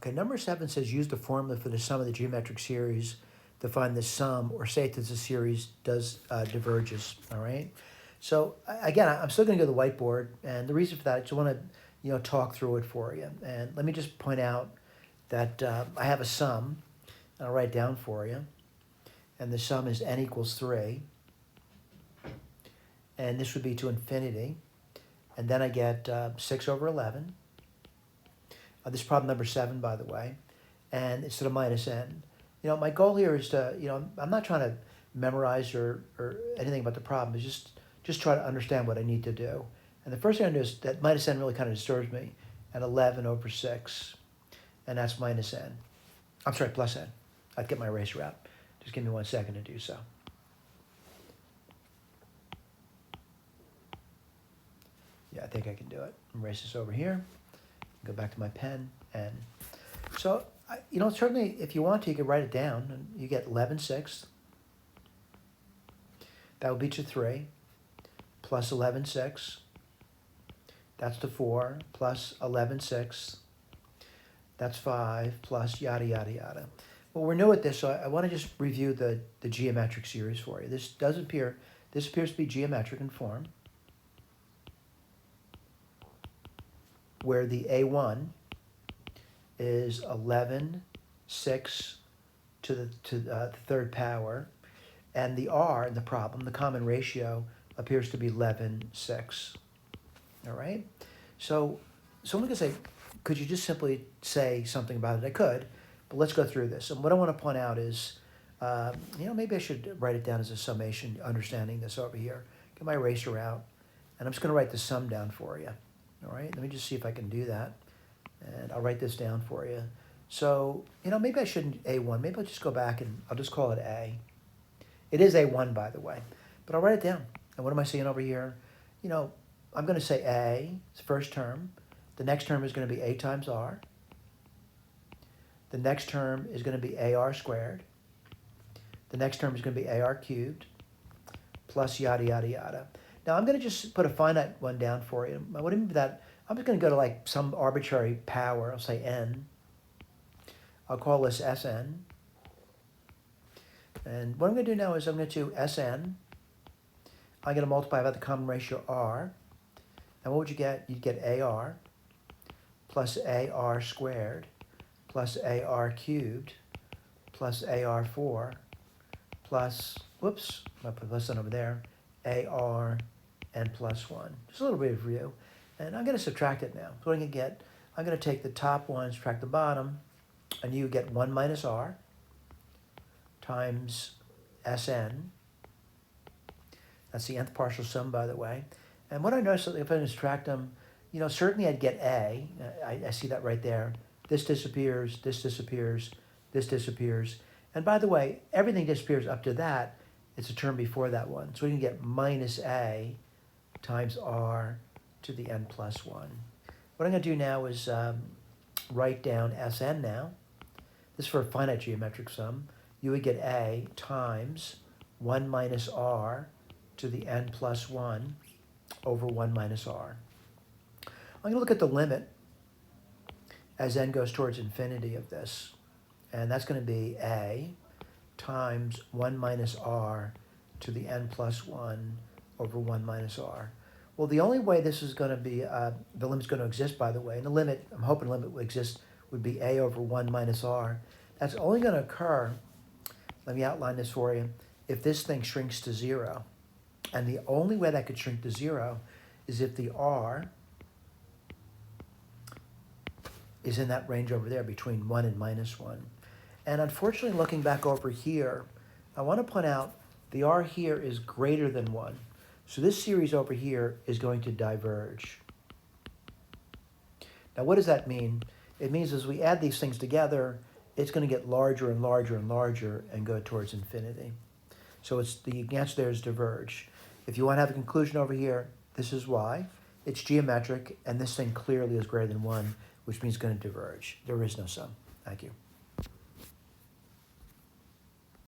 Okay, number 7 says use the formula for the sum of the geometric series to find the sum, or say that the series does diverges. All right. So again, I'm still going to go to the whiteboard, and the reason for that, I just want to talk through it for you. And let me just point out that I have a sum. I'll write it down for you, and the sum is n equals 3, and this would be to infinity, and then I get 6 over 11. This is problem number 7, by the way, and it's to the minus n. My goal here is to, I'm not trying to memorize or anything about the problem. It's just try to understand what I need to do. And the first thing I do is that minus n really kind of disturbs me, and 11 over 6, and that's minus n. I'm sorry, plus n. I'd get my eraser out. Just give me 1 second to do so. Yeah, I think I can do it. Erase this over here. Go back to my pen. And so, certainly if you want to, you can write it down. And you get 11/6. That would be to 3. Plus 11/6. That's to 4. Plus 11/6. That's 5. Plus yada, yada, yada. Well, we're new at this, so I want to just review the geometric series for you. This appears to be geometric in form, where the A1 is 11/6 to the third power, and the R in the problem, the common ratio, appears to be 11/6. All right? So someone could say, could you just simply say something about it? I could, but let's go through this. And what I want to point out is, maybe I should write it down as a summation, understanding this over here. Get my eraser out, and I'm just going to write the sum down for you. All right, let me just see if I can do that. And I'll write this down for you. So, maybe I shouldn't A1. Maybe I'll just go back and I'll just call it A. It is A1, by the way. But I'll write it down. And what am I seeing over here? I'm going to say A, it's the first term. The next term is going to be A times R. The next term is going to be AR squared. The next term is going to be AR cubed. Plus yada, yada, yada. Now, I'm going to just put a finite one down for you. What do I mean by that? I'm just going to go to some arbitrary power. I'll say n. I'll call this Sn. And what I'm going to do now is I'm going to do Sn. I'm going to multiply by the common ratio R. And what would you get? You'd get AR plus AR squared plus AR cubed plus AR4 plus, whoops, I'll put plus one over there, AR n plus 1. Just a little bit of review. And I'm going to subtract it now. So what I'm going to get, I'm going to take the top one, subtract the bottom, and you get 1 minus R times Sn. That's the nth partial sum, by the way. And what I noticed, if I subtract them, certainly I'd get A. I see that right there. This disappears, this disappears, this disappears. And by the way, everything disappears up to that. It's a term before that one. So we can get minus A times R to the n plus 1. What I'm going to do now is write down Sn now. This is for a finite geometric sum. You would get A times 1 minus R to the n plus 1 over 1 minus R. I'm going to look at the limit as n goes towards infinity of this. And that's going to be A times 1 minus R to the n plus 1 over 1 minus R. Well, the only way this is going to be, the limit's going to exist, by the way, and the limit, I'm hoping the limit would exist, would be A over 1 minus R. That's only going to occur, let me outline this for you, if this thing shrinks to 0. And the only way that could shrink to 0 is if the R is in that range over there between 1 and minus 1. And unfortunately, looking back over here, I want to point out the R here is greater than 1. So this series over here is going to diverge. Now, what does that mean? It means as we add these things together, it's going to get larger and larger and larger and go towards infinity. So it's the answer there is diverge. If you want to have a conclusion over here, this is why. It's geometric, and this thing clearly is greater than 1, which means it's going to diverge. There is no sum. Thank you.